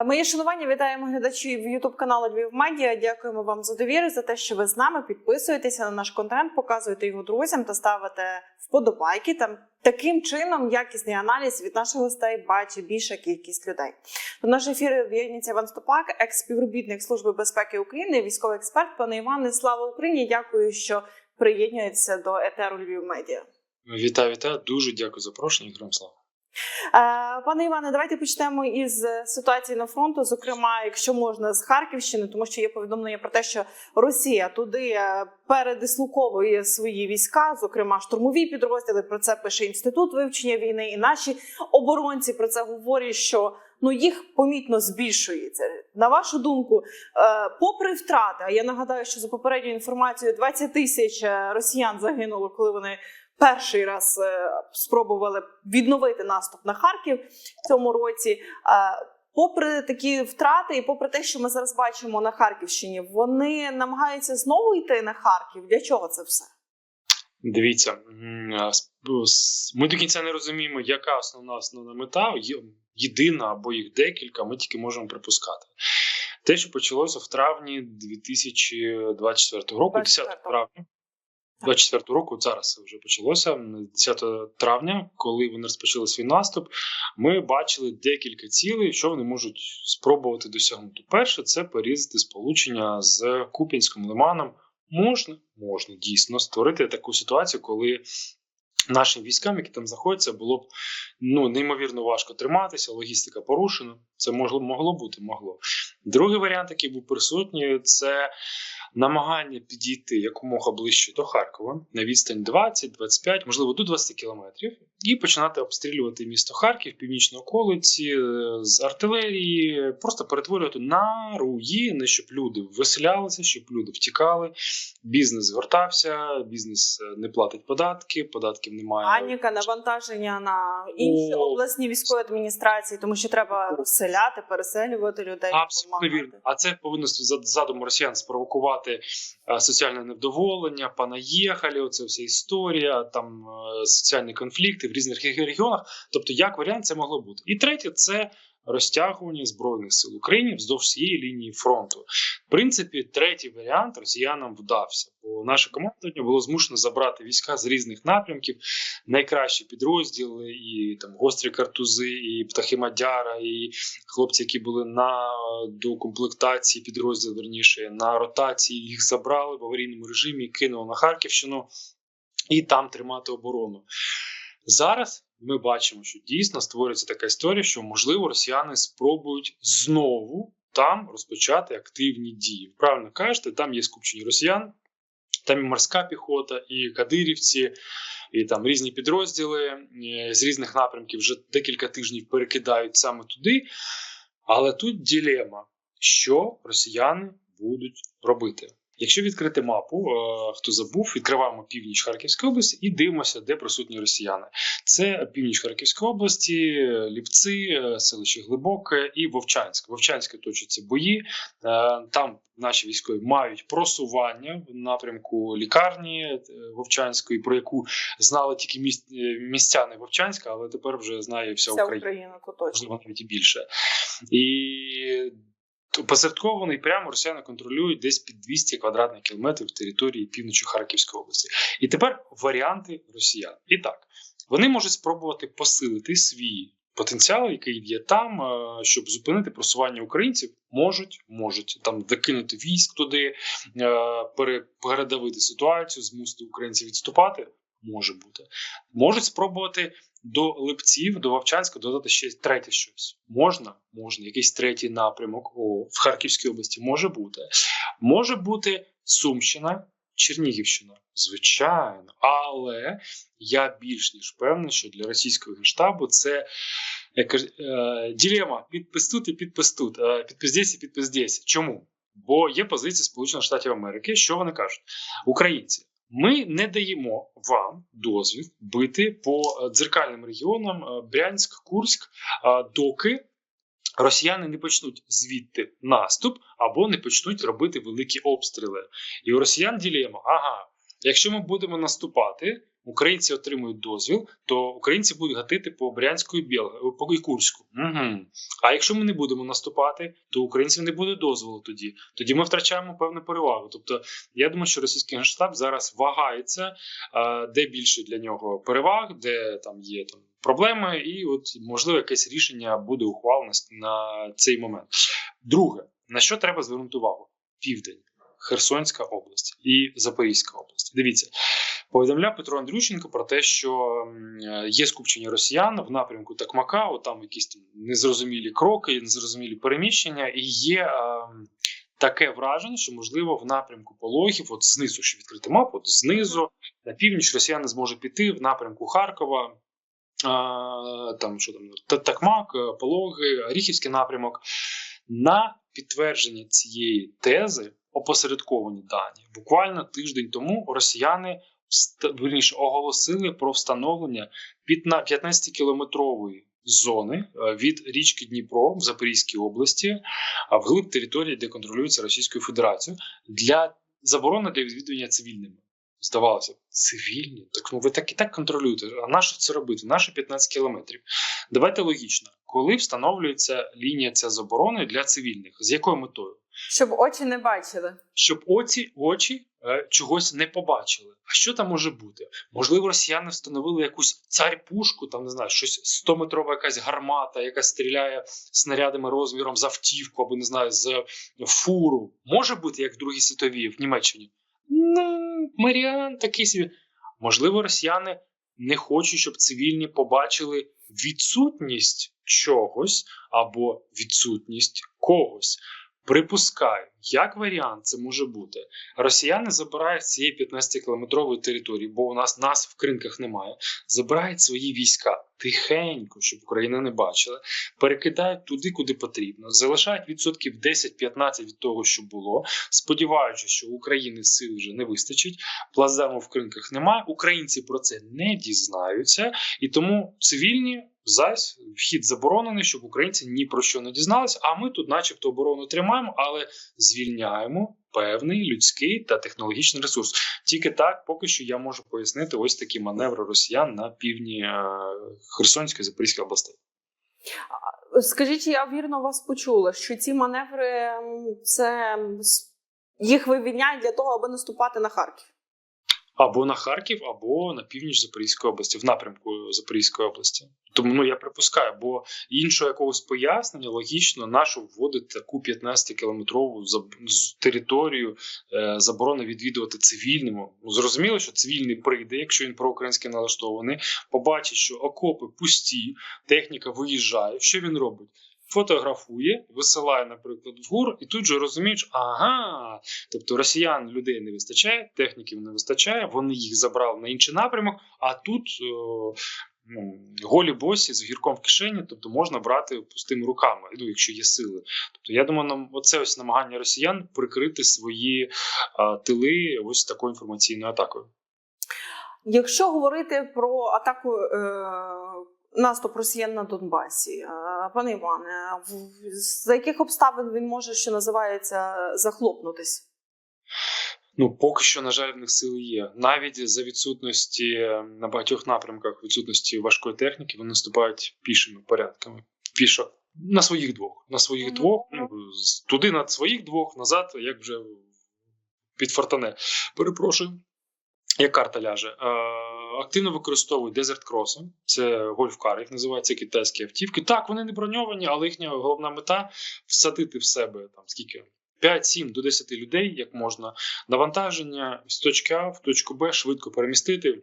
Мої шанування, вітаємо глядачів YouTube каналу Львів Медіа. Дякуємо вам за довіру, за те, що ви з нами підписуєтеся на наш контент, показуєте його друзям та ставите вподобайки. Таким чином якісний аналіз від наших гостей бачить більша кількість людей. До нашого ефіру доєднується Іван Ступак, екс-співробітник Служби безпеки України, військовий експерт. Пане Іване, слава Україні! Дякую, що приєднуєтеся до етеру Львів Медіа. Вітаю. Дуже дякую за запрошення. Героям слава. Пане Іване, давайте почнемо із ситуації на фронту, зокрема, якщо можна, з Харківщини, тому що є повідомлення про те, що Росія туди передислоковує свої війська, зокрема штурмові підрозділи. Про це пише Інститут вивчення війни, і наші оборонці про це говорять, що їх помітно збільшується. На вашу думку, попри втрати, а я нагадаю, що за попередньою інформацією 20 тисяч росіян загинуло, коли вони перший раз спробували відновити наступ на Харків в цьому році. Попри такі втрати і попри те, що ми зараз бачимо на Харківщині, вони намагаються знову йти на Харків. Для чого це все? Дивіться, ми до кінця не розуміємо, яка основна мета, єдина або їх декілька, ми тільки можемо припускати. Те, що почалося в травні 2024 року, 10 травня. 24 року, зараз це вже почалося, 10 травня, коли вони розпочали свій наступ, ми бачили декілька цілей, що вони можуть спробувати досягнути. Перше – це порізати сполучення з Куп'янським лиманом. Можна дійсно створити таку ситуацію, коли нашим військам, які там знаходяться, було б неймовірно важко триматися, логістика порушена. Це могло бути. Другий варіант, який був присутній, це намагання підійти якомога ближче до Харкова на відстань 20-25, можливо, до 20 кілометрів, і починати обстрілювати місто Харків, північні околиці з артилерії, просто перетворювати на руїни, щоб люди виселялися, щоб люди втікали, бізнес згортався, бізнес не платить податків немає. Паніка, навантаження на інші обласні військові адміністрації, тому що треба розселяти, переселювати людей. Абсолютно вірно. А це повинно задуму росіян спровокувати соціальне невдоволення, понаїхали, оце вся історія, там соціальні конфлікти в різних регіонах. Тобто, як варіант, це могло бути. І третє – це розтягування Збройних сил України вздовж всієї лінії фронту. В принципі, третій варіант росіянам вдався, бо наша командування було змушено забрати війська з різних напрямків, найкращі підрозділи, і там гострі картузи, і птахи Мадяра, і хлопці, які були на докомплектації підрозділів, верніше, на ротації, їх забрали в аварійному режимі, кинули на Харківщину і там тримати оборону. Зараз ми бачимо, що дійсно створюється така історія, що, можливо, росіяни спробують знову там розпочати активні дії. Правильно кажете, там є скупчення росіян, там і морська піхота, і кадирівці, і там різні підрозділи з різних напрямків вже декілька тижнів перекидають саме туди. Але тут дилема, що росіяни будуть робити. Якщо відкрити мапу, хто забув, відкриваємо північ Харківської області і дивимося, де присутні росіяни. Це північ Харківської області, Ліпці, селище Глибоке і Вовчанськ. В Вовчанську точаться бої, там наші військові мають просування в напрямку лікарні Вовчанської, про яку знали тільки містяни Вовчанська, але тепер вже знає вся Україна. Можливо, навіть і більше. І посередковано і прямо росіяни контролюють десь під 200 квадратних кілометрів території півночі Харківської області. І тепер варіанти росіян. І так, вони можуть спробувати посилити свій потенціал, який є там, щоб зупинити просування українців. Можуть там докинути військ туди, передавити ситуацію, змусити українців відступати. Може бути. Можуть спробувати до Липців, до Вовчанська додати ще третє щось. Можна, якийсь третій напрямок в Харківській області може бути. Може бути Сумщина, Чернігівщина, звичайно. Але я більш ніж певний, що для російського генштабу це дилема підпис тут і підпис тут, підпис здесь і підпис здесь. Чому? Бо є позиція Сполучених Штатів Америки, що вони кажуть? Українці, ми не даємо вам дозвіл бити по дзеркальним регіонам Брянськ, Курськ, доки росіяни не почнуть звідти наступ або не почнуть робити великі обстріли. І у росіян дилема: якщо ми будемо наступати, українці отримують дозвіл, то українці будуть гатити по Брянську по Курську. Угу. А якщо ми не будемо наступати, то українців не буде дозволу тоді. Тоді ми втрачаємо певну перевагу. Тобто, я думаю, що російський генштаб зараз вагається, де більше для нього переваг, де там є проблеми, і от, можливо, якесь рішення буде ухвалено на цей момент. Друге, на що треба звернути увагу? Південь, Херсонська область і Запорізька область. Дивіться, повідомляв Петро Андрющенко про те, що є скупчення росіян в напрямку Токмака, от там якісь незрозумілі кроки, незрозумілі переміщення, і є таке враження, що, можливо, в напрямку Пологів, от знизу, що відкрити мапу, от знизу, на північ росіяни зможуть піти в напрямку Харкова, Токмак, Пологи, Оріхівський напрямок. На підтвердження цієї тези опосередковані дані. Буквально тиждень тому росіяни оголосили про встановлення 15-кілометрової зони від річки Дніпро в Запорізькій області вглиб території, де контролюється Російською Федерацією, для заборони для відвідування цивільними. Здавалося, цивільні? Так, ви так і так контролюєте. А нащо це робити? Наші 15 кілометрів. Давайте логічно. Коли встановлюється лінія ця заборони для цивільних? З якою метою? Щоб очі не бачили. Щоб очі чогось не побачили. А що там може бути? Можливо, росіяни встановили якусь цар-пушку, там, не знаю, щось 100-метрова якась гармата, яка стріляє снарядами розміром з автівку, або, не знаю, з фуру. Може бути, як в Другій світовій, в Німеччині? Маріан такий собі. Можливо, росіяни не хочуть, щоб цивільні побачили відсутність чогось або відсутність когось. Припускаю, як варіант це може бути. Росіяни забирають з цієї 15-кілометрової території, бо у нас в кринках немає, забирають свої війська тихенько, щоб Україна не бачила, перекидають туди, куди потрібно, залишають відсотків 10-15 від того, що було, сподіваючись, що України сил вже не вистачить, плацдарму в кринках немає, українці про це не дізнаються, і тому цивільні зась вхід заборонений, щоб українці ні про що не дізналися, а ми тут начебто оборону тримаємо, але звільняємо певний людський та технологічний ресурс. Тільки так, поки що я можу пояснити ось такі маневри росіян на півдні Херсонської і Запорізької областей. Скажіть, я вірно вас почула, що ці маневри, це їх вивільняють для того, аби наступати на Харків? Або на Харків, або на північ Запорізької області, в напрямку Запорізької області. Тому я припускаю, бо іншого якогось пояснення логічно, нащо вводити таку 15-кілометрову територію заборони відвідувати цивільному. Зрозуміло, що цивільний прийде, якщо він проукраїнський налаштований, побачить, що окопи пусті, техніка виїжджає. Що він робить? Фотографує, висилає, наприклад, в ГУР, і тут же розумієш, ага, тобто росіян людей не вистачає, техніків не вистачає, вони їх забрали на інший напрямок, а тут голі босі з гірком в кишені, тобто можна брати пустими руками, якщо є сили. Тобто я думаю, оце ось намагання росіян прикрити свої тили ось такою інформаційною атакою. Якщо говорити про атаку наступ росіян на Донбасі, пане Іване, за яких обставин він може, що називається, захлопнутись? Поки що, на жаль, в них сили є. Навіть за відсутності на багатьох напрямках, відсутності важкої техніки, вони наступають пішими порядками. Пішо. На своїх двох. Туди на своїх двох, назад, як вже під фортане. Перепрошую. Як карта ляже. Активно використовують Desert Cross, це гольф-кар, їх називаються китайські автівки. Так, вони не броньовані, але їхня головна мета – всадити в себе, 5-7 до 10 людей, як можна, навантаження з точки А в точку Б швидко перемістити,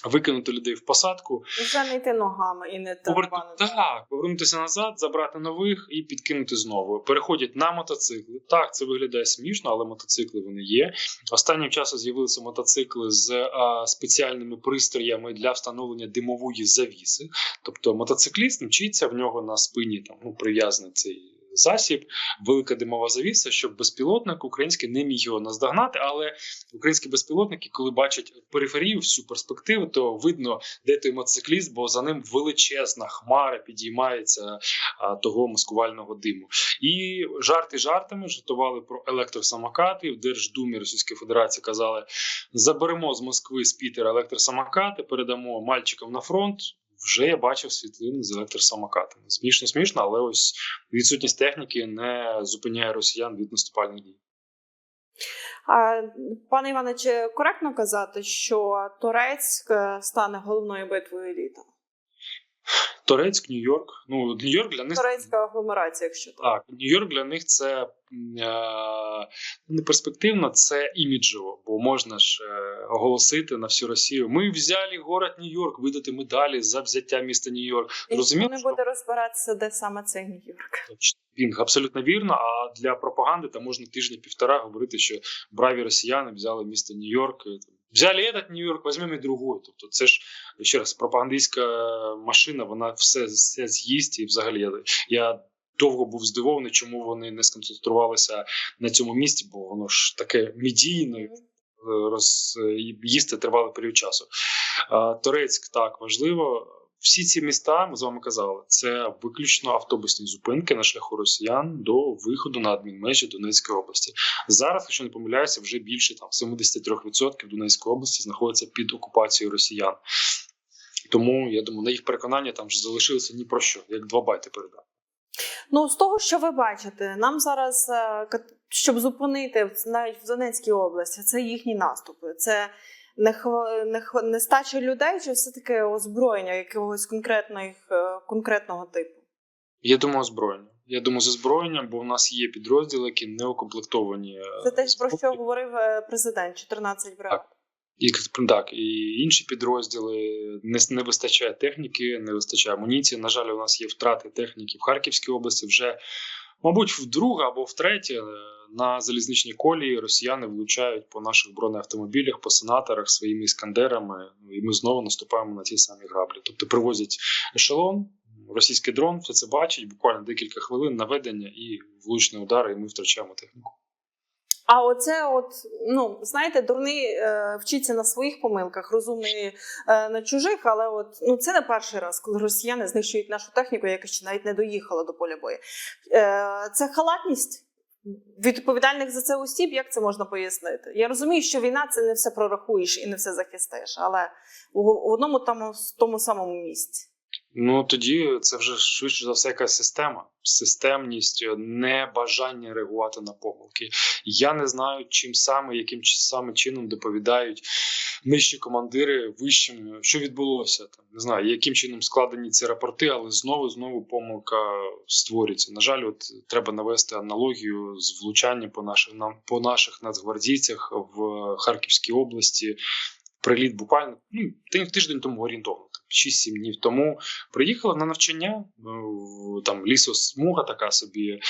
викинути людей в посадку. Вже не йти ногами і не тарабанити. Так, повернутися назад, забрати нових і підкинути знову. Переходять на мотоцикли. Так, це виглядає смішно, але мотоцикли вони є. Останнім часом з'явилися мотоцикли з спеціальними пристроями для встановлення димової завіси. Тобто мотоцикліст мчиться, в нього на спині прив'язаний цей засіб, велика димова завіса, щоб безпілотник український не міг його наздогнати, але українські безпілотники, коли бачать периферію, всю перспективу, то видно, де той мотоцикліст, бо за ним величезна хмара підіймається того маскувального диму. І жарти жартами жартували про електросамокати. В Держдумі Російської Федерації казали, заберемо з Москви, з Пітера електросамокати, передамо мальчикам на фронт. Вже я бачив світлини з електросамокатами. Смішно, але ось відсутність техніки не зупиняє росіян від наступальних дій. Пане Іване, чи коректно казати, що Торецьк стане головною битвою літа? Торецьк, Нью-Йорк. Ну, Нью-Йорк для них... Турецька агломерація, якщо так. Так, Нью-Йорк для них це не перспективно, це іміджево, бо можна ж оголосити на всю Росію: ми взяли город Нью-Йорк, видати медалі за взяття міста Нью-Йорк. І ніхто не що... буде розбиратися, де саме цей Нью-Йорк. Пінг, абсолютно вірно, а для пропаганди там можна тижня-півтора говорити, що браві росіяни взяли місто Нью-Йорк, взяли этот Нью-Йорк, візьмемо і другой. Тобто це ж, ще раз, пропагандистська машина, вона все з'їсть, і взагалі я довго був здивований, чому вони не сконцентрувалися на цьому місті, бо воно ж таке медійне, їсти тривалий період часу. Торецьк, так, важливо. Всі ці міста, ми з вами казали, це виключно автобусні зупинки на шляху росіян до виходу на адмінмежі Донецької області. Зараз, якщо не помиляюся, вже більше 73% Донецької області знаходиться під окупацією росіян. Тому, я думаю, на їх переконання там вже залишилося ні про що, як 2 байти передати. Ну, з того, що ви бачите, нам зараз, щоб зупинити навіть в Донецькій області, це їхні наступи, це нестача людей, чи все-таки озброєння якогось конкретного типу? Я думаю, озброєння. Я думаю, з озброєнням, бо в нас є підрозділи, які не укомплектовані. Це те, про що говорив президент, 14 бригад. І інші підрозділи, не вистачає техніки, не вистачає амуніції. На жаль, у нас є втрати техніки в Харківській області. Вже, мабуть, вдруге або втретє на залізничній колії росіяни влучають по наших бронеавтомобілях, по сенаторах своїми іскандерами, і ми знову наступаємо на ті самі граблі. Тобто привозять ешелон, російський дрон, все це бачить, буквально декілька хвилин наведення і влучний удар, і ми втрачаємо техніку. А оце знаєте, дурний вчиться на своїх помилках, розумний на чужих, але це не перший раз, коли росіяни знищують нашу техніку, яка ще навіть не доїхала до поля бою. Це халатність відповідальних за це осіб, як це можна пояснити? Я розумію, що війна – це не все прорахуєш і не все захистиш, але в одному тому самому місці. Ну, тоді це вже швидше за все якась система. Системність, небажання реагувати на помилки. Я не знаю, яким саме чином доповідають нижчі командири вищим, що відбулося. Не знаю, яким чином складені ці рапорти, але знову помилка створюється. На жаль, треба навести аналогію з влучанням по наших нацгвардійцях в Харківській області. Приліт буквально тиждень тому орієнтовно. 6-7 днів тому приїхала на навчання, там лісосмуга така собі,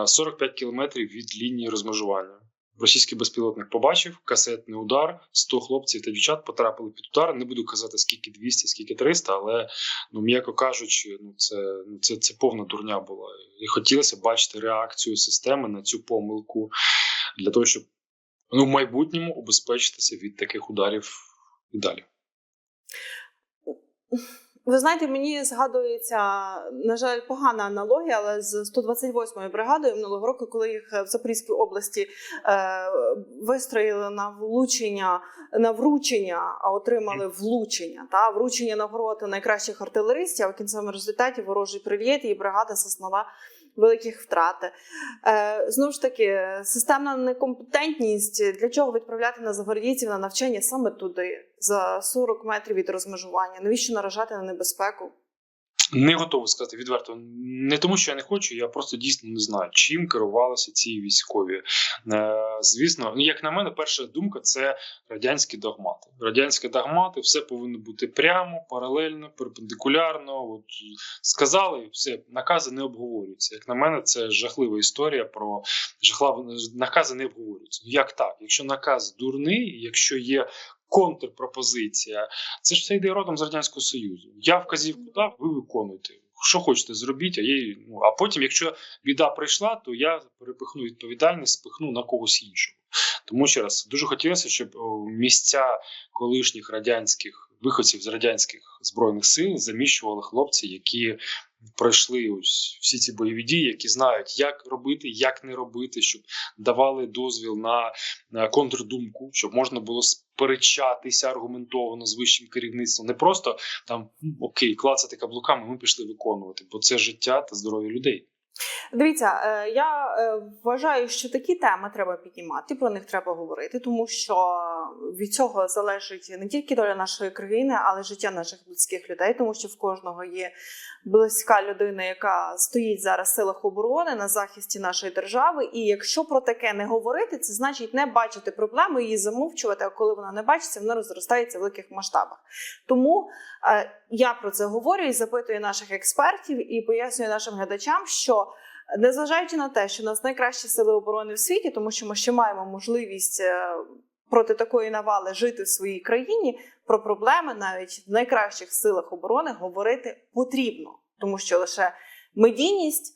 45 кілометрів від лінії розмежування. Російський безпілотник побачив, касетний удар, 100 хлопців та дівчат потрапили під удар. Не буду казати, скільки 200, скільки 300, але, м'яко кажучи, це повна дурня була. І хотілося бачити реакцію системи на цю помилку, для того, щоб в майбутньому убезпечитися від таких ударів і далі. Ви знаєте, мені згадується, на жаль, погана аналогія, але з 128-ю бригадою минулого року, коли їх в Запорізькій області вистроїли на вручення, а отримали влучення. Вручення нагороди найкращих артилеристів, а в кінцевому результаті ворожий прильот, і бригада зазнала великих втрат. Знову ж таки, системна некомпетентність. Для чого відправляти нацгвардійців на навчання саме туди, за 40 метрів від розмежування? Навіщо наражати на небезпеку? Не готовий сказати відверто. Не тому, що я не хочу, я просто дійсно не знаю, чим керувалися ці військові. Звісно, як на мене, перша думка – це радянські догмати. Радянські догмати, все повинно бути прямо, паралельно, перпендикулярно. Сказали, все, накази не обговорюються. Як на мене, це жахлива історія про накази не обговорюються. Як так? Якщо наказ дурний, якщо є контрпропозиція. Це ж все йде родом з Радянського Союзу. Я вказівку дав, ви виконуєте. що хочете, зробіть, а потім, якщо біда прийшла, то я перепихну відповідальність, спихну на когось іншого. Тому, ще раз, дуже хотілося, щоб місця колишніх радянських виходців з радянських збройних сил заміщували хлопці, які пройшли ось всі ці бойові дії, які знають, як робити, як не робити, щоб давали дозвіл на контрдумку, щоб можна було сперечатися аргументовано з вищим керівництвом. Не просто там, окей, клацати каблуками, ми пішли виконувати, бо це життя та здоров'я людей. Дивіться, я вважаю, що такі теми треба піднімати, про них треба говорити, тому що від цього залежить не тільки доля нашої країни, але й життя наших близьких людей, тому що в кожного є близька людина, яка стоїть зараз в силах оборони на захисті нашої держави, і якщо про таке не говорити, це значить не бачити проблеми, її замовчувати, а коли вона не бачиться, вона розростається в великих масштабах. Тому я про це говорю і запитую наших експертів, і пояснюю нашим глядачам, що незважаючи на те, що у нас найкращі сили оборони в світі, тому що ми ще маємо можливість проти такої навали жити в своїй країні, про проблеми навіть в найкращих силах оборони говорити потрібно. Тому що лише медійність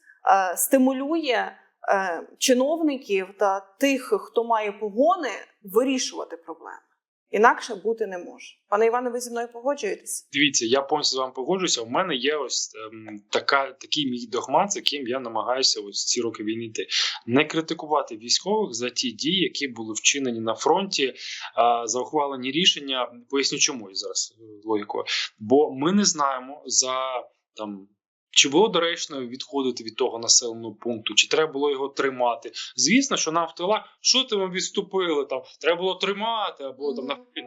стимулює чиновників та тих, хто має погони, вирішувати проблеми. Інакше бути не може. Пане Іване, ви зі мною погоджуєтесь? Дивіться, я повністю з вами погоджуюся. У мене є ось такий мій догмат, з яким я намагаюся ось ці роки війни йти. Не критикувати військових за ті дії, які були вчинені на фронті, за ухвалені рішення. Поясню, чому я зараз логікою. Бо ми не знаємо чи було доречно відходити від того населеного пункту, чи треба було його тримати. Звісно, що нам в тилах, що там відступили, треба було тримати, або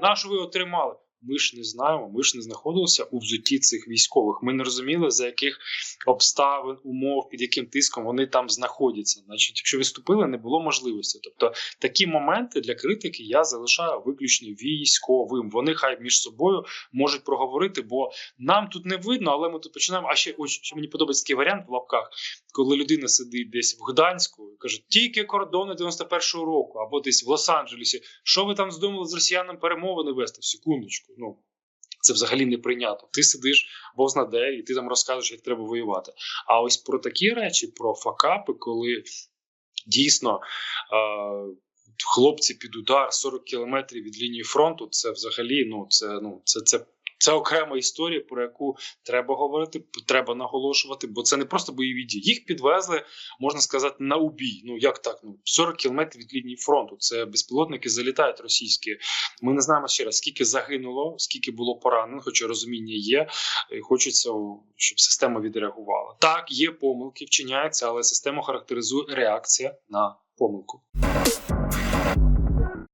на що ви його тримали. Ми ж не знаємо, ми ж не знаходилися у взутті цих військових. Ми не розуміли, за яких обставин, умов, під яким тиском вони там знаходяться. Значить, якщо відступили, не було можливості. Тобто такі моменти для критики я залишаю виключно військовим. Вони хай між собою можуть проговорити, бо нам тут не видно, але ми тут починаємо. А ще ось, що мені подобається такий варіант в лапках, коли людина сидить десь в Гданську і каже, тільки кордони 91-го року, або десь в Лос-Анджелесі. Що ви там здумали з росіянами перемовини вести? Секундочку. Це взагалі не прийнято. Ти сидиш бог знаде, і ти там розказуєш, як треба воювати. А ось про такі речі, про факапи, коли дійсно хлопці під удар 40 кілометрів від лінії фронту, це взагалі, це окрема історія, про яку треба говорити, треба наголошувати, бо це не просто бойові дії. Їх підвезли, можна сказати, на убій. Як так? 40 кілометрів від лінії фронту. Це безпілотники залітають російські. Ми не знаємо ще раз, скільки загинуло, скільки було поранених, хоча розуміння є. І хочеться, щоб система відреагувала. Так, є помилки, вчиняються, але систему характеризує реакція на помилку.